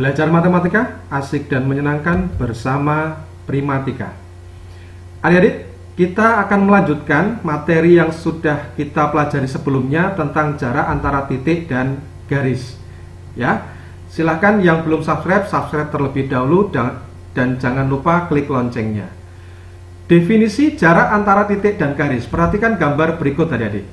Belajar matematika asik dan menyenangkan bersama Primatika. Adik-adik, kita akan melanjutkan materi yang sudah kita pelajari sebelumnya tentang jarak antara titik dan garis. Ya, silahkan yang belum subscribe terlebih dahulu dan jangan lupa klik loncengnya. Definisi jarak antara titik dan garis. Perhatikan gambar berikut adik-adik.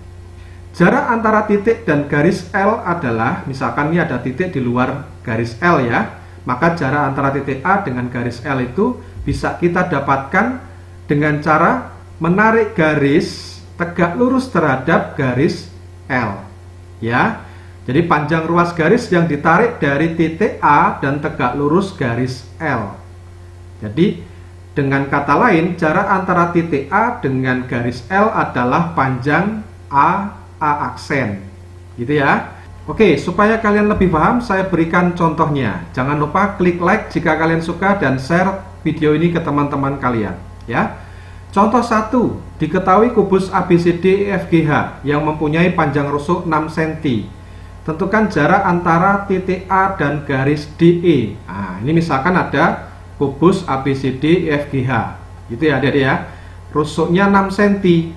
Jarak antara titik dan garis L adalah, misalkan ini ada titik di luar garis L ya, maka jarak antara titik A dengan garis L itu bisa kita dapatkan dengan cara menarik garis tegak lurus terhadap garis L ya. Jadi panjang ruas garis yang ditarik dari titik A dan tegak lurus garis L. Jadi dengan kata lain, jarak antara titik A dengan garis L adalah panjang A aksen, gitu ya. Oke, supaya kalian lebih paham, saya berikan contohnya. Jangan lupa klik like jika kalian suka dan share video ini ke teman-teman kalian, ya. Contoh 1, diketahui kubus ABCDEFGH yang mempunyai panjang rusuk 6 cm. Tentukan jarak antara titik A dan garis DE. Nah, ini misalkan ada kubus ABCDEFGH, gitu ya adik-adik ya. Rusuknya 6 cm,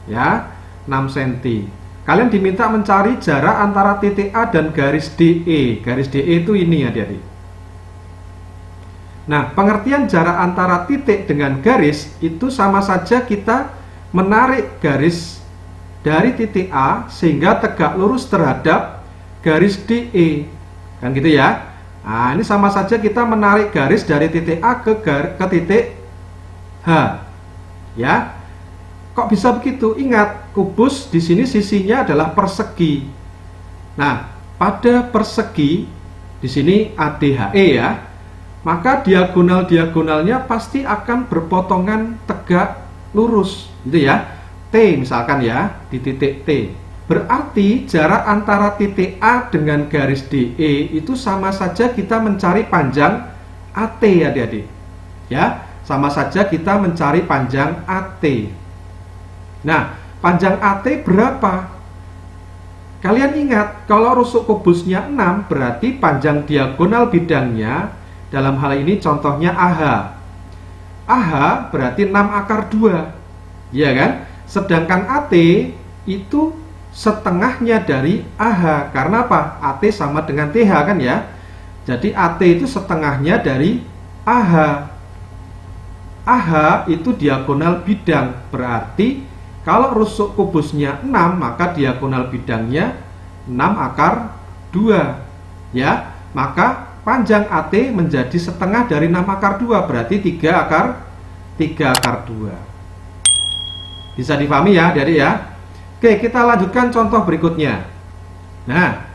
ya, 6 cm. Kalian diminta mencari jarak antara titik A dan garis DE. Garis DE itu ini adik-adik. Nah, pengertian jarak antara titik dengan garis itu sama saja kita menarik garis dari titik A sehingga tegak lurus terhadap garis DE. Kan gitu ya. Nah, ini sama saja kita menarik garis dari titik A ke titik H. Ya. Kok bisa begitu? Ingat, kubus di sini sisinya adalah persegi. Nah, pada persegi di sini ADHE ya, maka diagonal-diagonalnya pasti akan berpotongan tegak lurus, gitu ya. T misalkan ya, di titik T. Berarti jarak antara titik A dengan garis DE itu sama saja kita mencari panjang AT adik-adik. Ya, sama saja kita mencari panjang AT. Nah, panjang AT berapa? Kalian ingat, kalau rusuk kubusnya 6, berarti panjang diagonal bidangnya, dalam hal ini contohnya AH. AH berarti 6 akar 2. Ya kan? Sedangkan AT itu setengahnya dari AH. Karena apa? AT sama dengan TH kan ya. Jadi AT itu setengahnya dari AH. AH itu diagonal bidang. Berarti kalau rusuk kubusnya 6, maka diagonal bidangnya 6 akar 2. Ya, maka panjang AT menjadi setengah dari 6 akar 2. Berarti 3 akar 2. Bisa dipahami ya, adik-adik ya. Oke, kita lanjutkan contoh berikutnya. Nah,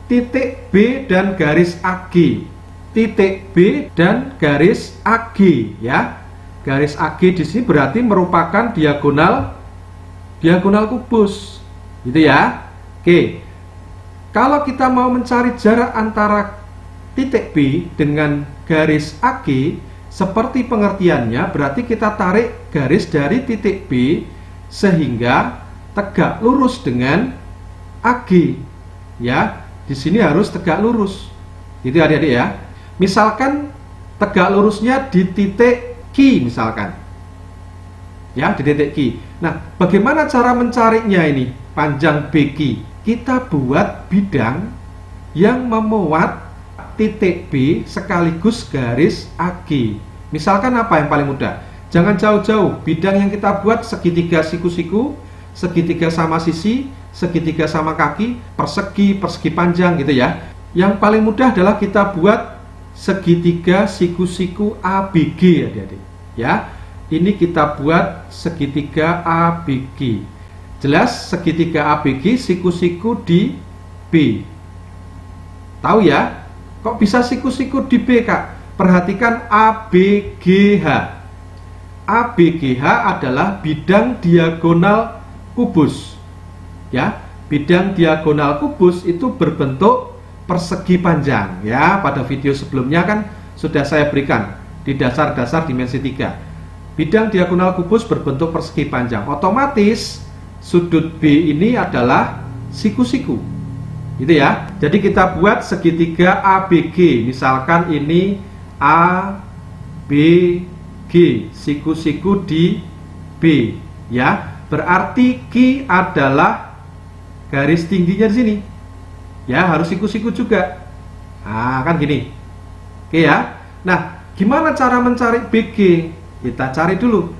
titik B dan garis AG. Titik B dan garis AG ya. Garis AG di sini berarti merupakan diagonal kubus. Gitu ya. Oke. Kalau kita mau mencari jarak antara titik B dengan garis AG, seperti pengertiannya berarti kita tarik garis dari titik B sehingga tegak lurus dengan AG. Ya, di sini harus tegak lurus. Gitu adik-adik ya. Misalkan tegak lurusnya di titik Q misalkan. Ya, di titik Q. Nah, bagaimana cara mencarinya ini? Panjang BQ. Kita buat bidang yang memuat titik B sekaligus garis AG. Misalkan apa yang paling mudah? Jangan jauh-jauh. Bidang yang kita buat segitiga siku-siku, segitiga sama sisi, segitiga sama kaki, persegi panjang gitu ya. Yang paling mudah adalah kita buat segitiga siku-siku ABG adik-adik. Ya, ini kita buat segitiga ABG. Jelas segitiga ABG siku-siku di B. Tahu ya? Kok bisa siku-siku di B, Kak? Perhatikan ABGH. ABGH adalah bidang diagonal kubus. Ya, bidang diagonal kubus itu berbentuk persegi panjang. Ya, pada video sebelumnya kan sudah saya berikan di dasar-dasar dimensi 3. Bidang diagonal kubus berbentuk persegi panjang. Otomatis sudut B ini adalah siku-siku. Gitu ya. Jadi kita buat segitiga ABG. Misalkan ini ABG, siku-siku di B, ya. Berarti Q adalah garis tingginya di sini. Ya, harus siku-siku juga. Nah, kan gini. Oke ya. Nah, gimana cara mencari BG? Kita cari dulu.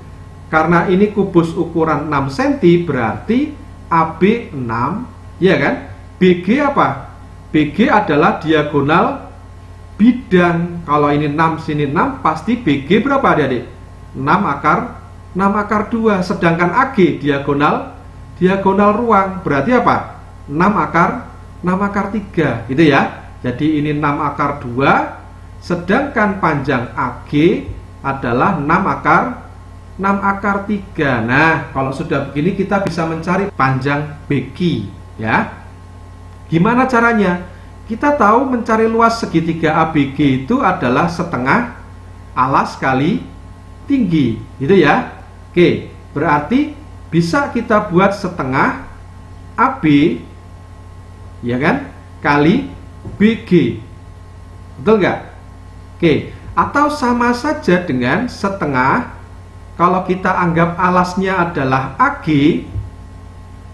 Karena ini kubus ukuran 6 cm, berarti AB 6, ya kan? BG apa? BG adalah diagonal bidang. Kalau ini 6, sini 6, pasti BG berapa adik-adik? 6 akar 2. Sedangkan AG diagonal ruang. Berarti apa? 6 akar 3. Gitu ya. Jadi ini 6 akar 2. Sedangkan panjang AG adalah 6 akar 3. Nah, kalau sudah begini kita bisa mencari panjang BQ, ya. Gimana caranya? Kita tahu mencari luas segitiga ABG itu adalah setengah alas kali tinggi, gitu ya. Oke, berarti bisa kita buat setengah AB, ya kan, kali BG. Betul nggak? Oke, atau sama saja dengan setengah, kalau kita anggap alasnya adalah AG,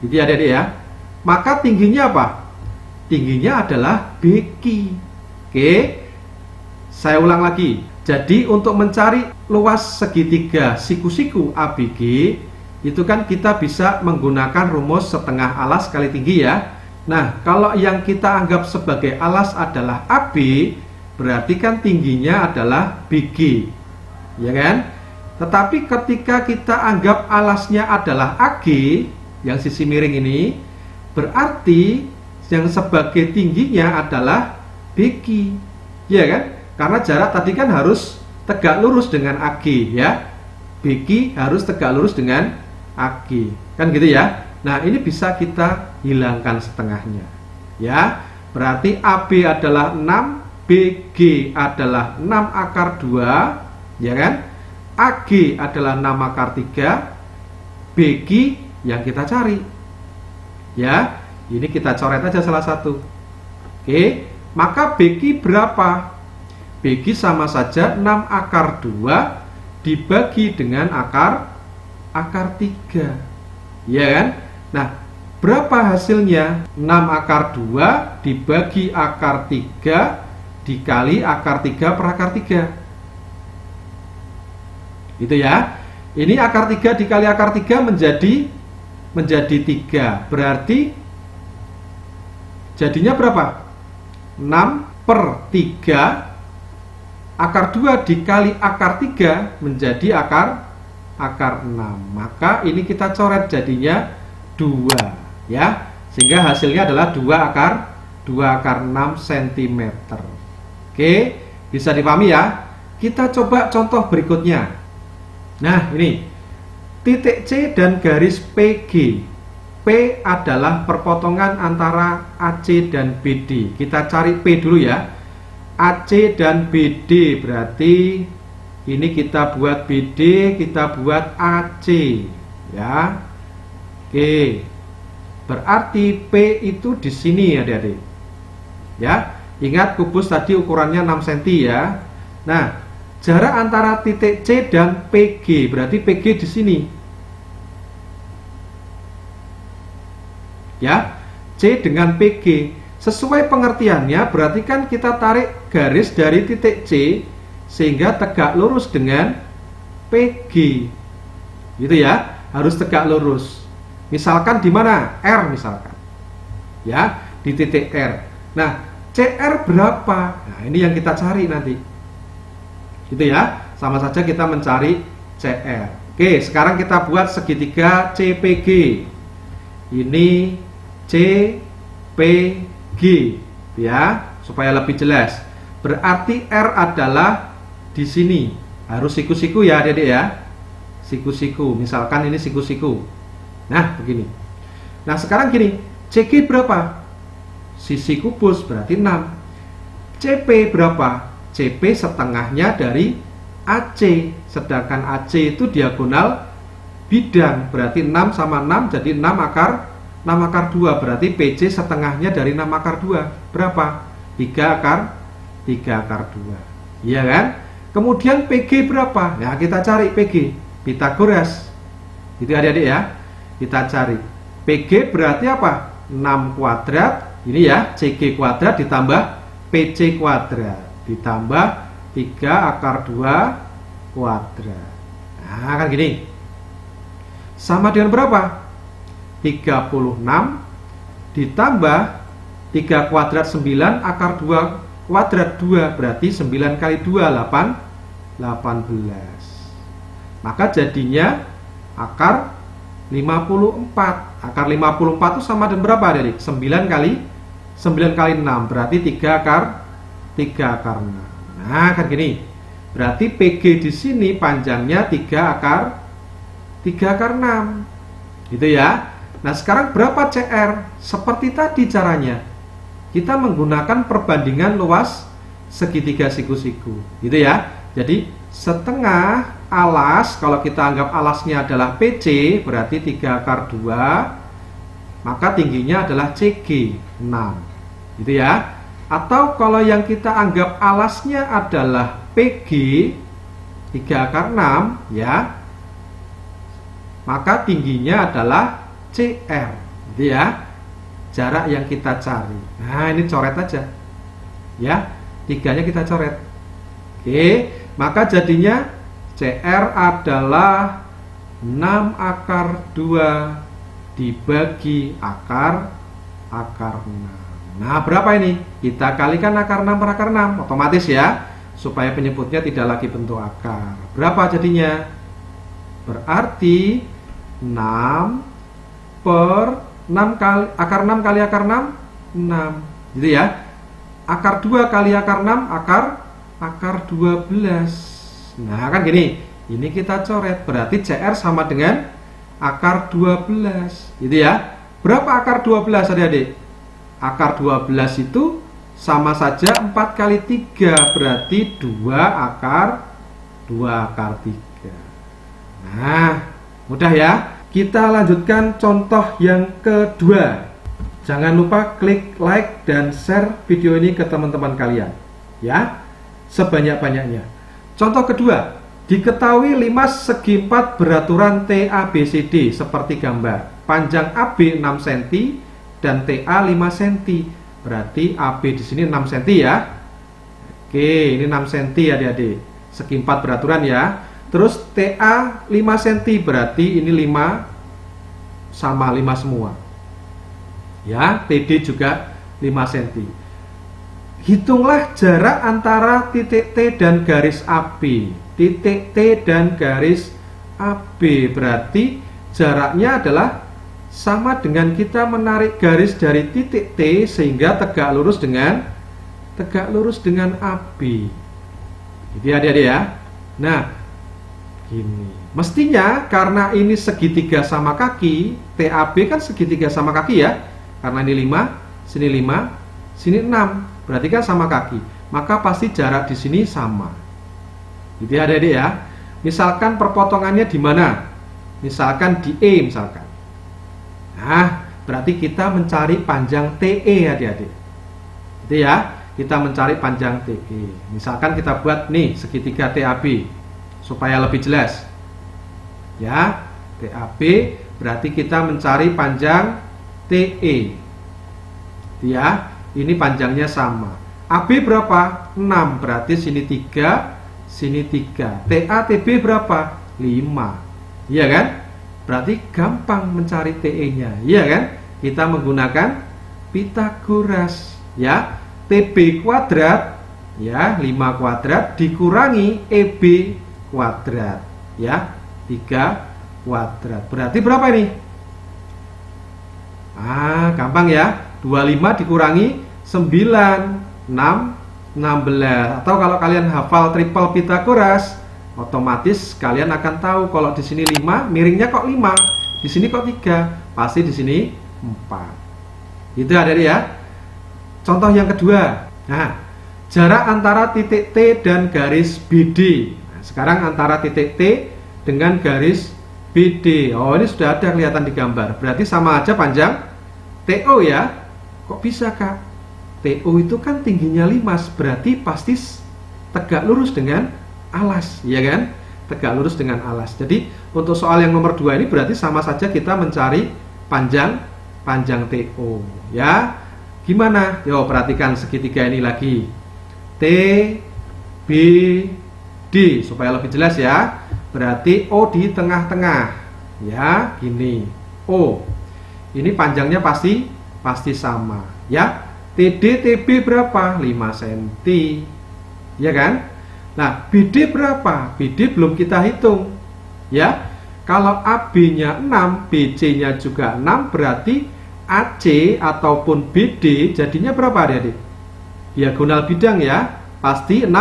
gitu ya adik-adik ya, maka tingginya apa? Tingginya adalah BQ. Oke, saya ulang lagi. Jadi untuk mencari luas segitiga siku-siku ABG, itu kan kita bisa menggunakan rumus setengah alas kali tinggi ya. Nah, kalau yang kita anggap sebagai alas adalah AB, berarti kan tingginya adalah BG, ya kan? Tetapi ketika kita anggap alasnya adalah AG, yang sisi miring ini, berarti yang sebagai tingginya adalah BQ, ya kan? Karena jarak tadi kan harus tegak lurus dengan AG, ya. BQ harus tegak lurus dengan AG, kan gitu ya. Nah, ini bisa kita hilangkan setengahnya, ya. Berarti AB adalah 6, BG adalah 6 akar 2, ya kan? AG adalah 6 akar 3, BQ yang kita cari, ya. Ini kita coret aja salah satu. Oke, maka BQ berapa? BQ sama saja 6 akar 2 dibagi dengan akar 3, ya kan? Nah, berapa hasilnya? 6 akar 2 dibagi akar 3 dikali akar 3 per akar 3. Gitu ya. Ini akar 3 dikali akar 3 menjadi 3. Berarti jadinya berapa? 6 per 3. Akar 2 dikali akar 3 menjadi akar 6. Maka ini kita coret jadinya 2, ya. Sehingga hasilnya adalah 2 akar 6 cm. Oke, bisa dipahami ya. Kita coba contoh berikutnya. Nah, ini titik C dan garis PG. P adalah perpotongan antara AC dan BD. Kita cari P dulu ya. AC dan BD, berarti ini kita buat BD, kita buat AC, ya. Oke. Berarti P itu di sini ya, adik-adik. Ya, ingat kubus tadi ukurannya 6 cm ya. Nah, jarak antara titik C dan PG, berarti PG di sini. Ya, C dengan PG sesuai pengertiannya, berarti kan kita tarik garis dari titik C sehingga tegak lurus dengan PG, gitu ya, harus tegak lurus. Misalkan di mana? R misalkan, ya, di titik R. Nah, CR berapa? Nah, ini yang kita cari nanti, gitu ya. Sama saja kita mencari CR. Oke, sekarang kita buat segitiga CPG. Ini CPG, ya, supaya lebih jelas. Berarti R adalah di sini. Harus siku-siku ya, adik-adik ya. Siku-siku. Misalkan ini siku-siku. Nah, begini. Nah, sekarang gini. CG berapa? Sisi kubus berarti 6. CP berapa? CP setengahnya dari AC. Sedangkan AC itu diagonal bidang. Berarti 6 sama 6 jadi 6 6 akar 2, berarti PC setengahnya dari 6 akar 2 berapa? 3 akar 2, iya kan? Kemudian PG berapa? Nah, kita cari PG, Pitagoras. Itu adik-adik ya. Kita cari PG berarti apa? 6 kuadrat, ini ya, CG kuadrat ditambah PC kuadrat ditambah 3 akar 2 kuadrat. Nah, kan gini. Sama dengan berapa? 36 ditambah 3 kuadrat 9 akar 2 kuadrat 2, berarti 9 kali 2 18. Maka jadinya akar 54. Akar 54 itu sama dengan berapa, Adik? 9 kali 6, berarti 3 akar 6. Nah, kan gini. Berarti PG di sini panjangnya 3 akar 6. Gitu ya. Nah, sekarang berapa CR? Seperti tadi caranya. Kita menggunakan perbandingan luas segitiga siku-siku. Gitu ya. Jadi, setengah alas, kalau kita anggap alasnya adalah PC, berarti 3 akar 2, maka tingginya adalah CG 6. Gitu ya. Atau kalau yang kita anggap alasnya adalah PG 3 akar 6, ya, maka tingginya adalah CR. Gitu ya. Jarak yang kita cari. Nah, ini coret aja. Ya, tiganya kita coret. Oke, maka jadinya CR adalah 6 akar 2 dibagi akar 6. Nah, berapa ini? Kita kalikan akar 6 per akar 6. Otomatis ya, supaya penyebutnya tidak lagi bentuk akar. Berapa jadinya? Berarti 6 per 6 kali akar 6 kali akar 6, 6. Gitu ya. Akar 2 kali akar 6, akar 12. Nah, kan gini. Ini kita coret, berarti CR sama dengan akar 12. Gitu ya. Berapa akar 12, Adik-adik? Akar 12 itu sama saja 4 kali 3, berarti 2 akar 3. Nah, mudah ya. Kita lanjutkan contoh yang kedua. Jangan lupa klik like dan share video ini ke teman-teman kalian, ya, sebanyak-banyaknya. Contoh kedua, diketahui 5 segi 4 beraturan TABCD seperti gambar. Panjang AB 6 cm dan TA 5 cm. Berarti AB di sini 6 cm ya. Oke, ini 6 cm adik-adik. Segi 4 beraturan ya. Terus TA 5 cm, berarti ini 5 sama 5 semua. Ya, TD juga 5 cm. Hitunglah jarak antara titik T dan garis AB. Titik T dan garis AB, berarti jaraknya adalah sama dengan kita menarik garis dari titik T sehingga tegak lurus dengan AB. Jadi adik-adik ya. Nah, gini. Mestinya karena ini segitiga sama kaki, TAB kan segitiga sama kaki ya. Karena ini 5, sini 5, sini 6. Berarti kan sama kaki. Maka pasti jarak di sini sama. Gitu ya adik-adik ya. Misalkan perpotongannya di mana? Misalkan di E misalkan. Nah, berarti kita mencari panjang TE adik-adik. Gitu ya. Kita mencari panjang TE. Misalkan kita buat nih segitiga TAB supaya lebih jelas. Ya, TAB berarti kita mencari panjang TE. Ya, ini panjangnya sama. AB berapa? 6, berarti sini 3, sini 3. TATB berapa? 5. Iya kan? Berarti gampang mencari TE-nya. Iya kan? Kita menggunakan Pitagoras. Ya, TB kuadrat, ya, 5 kuadrat dikurangi EB kuadrat, ya, 3 kuadrat. Berarti berapa ini? Gampang ya. 25 dikurangi 9, 6, 16. Atau kalau kalian hafal triple Pitagoras, otomatis kalian akan tahu kalau di sini 5, miringnya kok 5, di sini kok 3, pasti di sini 4. Itu ada ya. Contoh yang kedua. Nah, jarak antara titik T dan garis BD. Nah, sekarang antara titik T dengan garis BD. Oh, ini sudah ada kelihatan di gambar. Berarti sama aja panjang TO ya. Kok bisa Kak? TO itu kan tingginya 5, berarti pasti tegak lurus dengan alas, ya kan? Tegak lurus dengan alas. Jadi untuk soal yang nomor 2 ini berarti sama saja kita mencari panjang TO ya. Gimana? Yo, perhatikan segitiga ini lagi. T, B, D supaya lebih jelas ya. Berarti O di tengah-tengah. Ya, gini. O. Ini panjangnya pasti sama ya. TD TB berapa? 5 cm. Ya kan? Nah, BD berapa? BD belum kita hitung. Ya. Kalau AB-nya 6, BC-nya juga 6, berarti AC ataupun BD jadinya berapa Adik-adik? Diagonal bidang ya. Pasti 6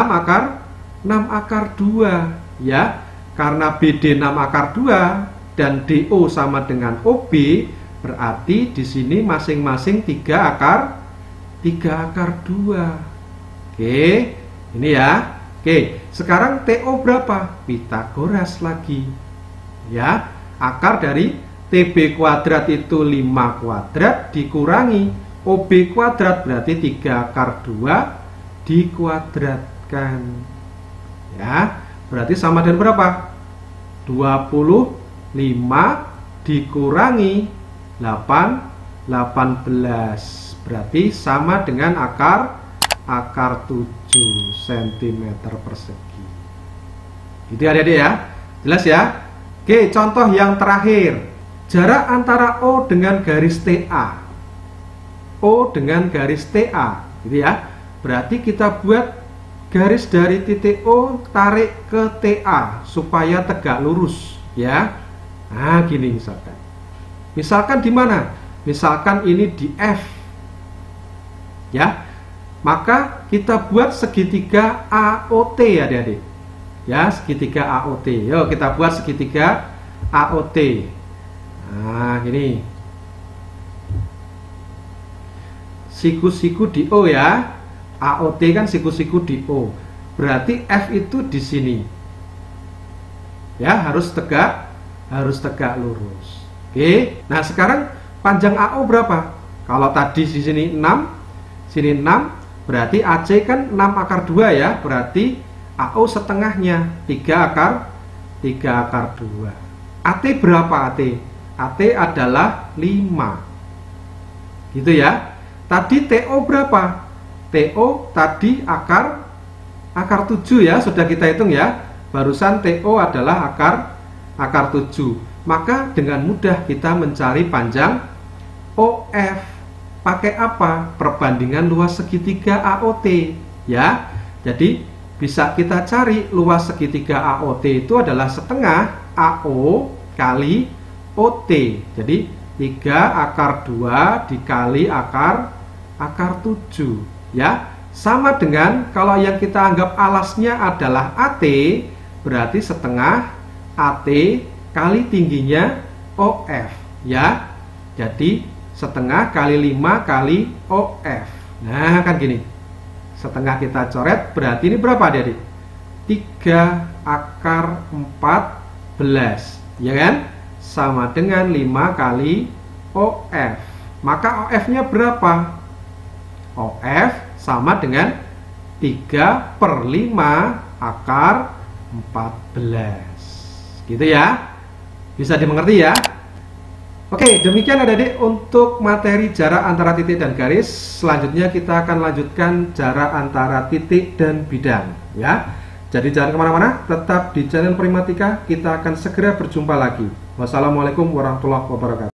akar 2 ya. Karena BD 6 akar 2 dan DO sama dengan OB, berarti di sini masing-masing 3 akar 2. Oke, ini ya. Oke, sekarang TO berapa? Pitagoras lagi. Ya, akar dari TB kuadrat itu 5 kuadrat dikurangi OB kuadrat berarti 3 akar 2 dikuadratkan. Ya, berarti sama dengan berapa? 25 dikurangi 18 berarti sama dengan akar 7 cm persegi. Gitu Adik-adik ya. Jelas ya? Oke, contoh yang terakhir. Jarak antara O dengan garis TA. O dengan garis TA, gitu ya. Berarti kita buat garis dari titik O tarik ke TA supaya tegak lurus, ya. Nah, gini misalkan. Misalkan di mana? Misalkan ini di F. Ya. Maka kita buat segitiga AOT ya Adik-adik. Ya, segitiga AOT. Yuk kita buat segitiga AOT. Nah, gini. Siku-siku di O ya. AOT kan siku-siku di O. Berarti F itu di sini. Ya, harus tegak lurus. Oke. Nah, sekarang panjang AO berapa? Kalau tadi di sini 6, sini 6, berarti AC kan 6 akar 2 ya. Berarti AO setengahnya 3 akar 2. AT berapa AT? AT adalah 5. Gitu ya. Tadi TO berapa? TO tadi akar 7 ya, sudah kita hitung ya. Barusan TO adalah akar 7. Maka dengan mudah kita mencari panjang OF. Pakai apa? Perbandingan luas segitiga AOT ya. Jadi bisa kita cari luas segitiga AOT itu adalah setengah AO kali OT. Jadi 3 akar 2 dikali akar 7 ya. Sama dengan kalau yang kita anggap alasnya adalah AT, berarti setengah AT kali tingginya OF ya. Jadi setengah kali 5 kali OF. Nah, kan gini. Setengah kita coret, berarti ini berapa Adik? 3 akar 14. Ya kan? Sama dengan 5 kali OF. Maka OF-nya berapa? OF sama dengan 3/5 akar 14. Gitu ya. Bisa dimengerti ya? Oke, demikian Adik-adik untuk materi jarak antara titik dan garis. Selanjutnya kita akan lanjutkan jarak antara titik dan bidang ya. Jadi jangan kemana-mana, tetap di channel Primatika. Kita akan segera berjumpa lagi. Wassalamualaikum warahmatullahi wabarakatuh.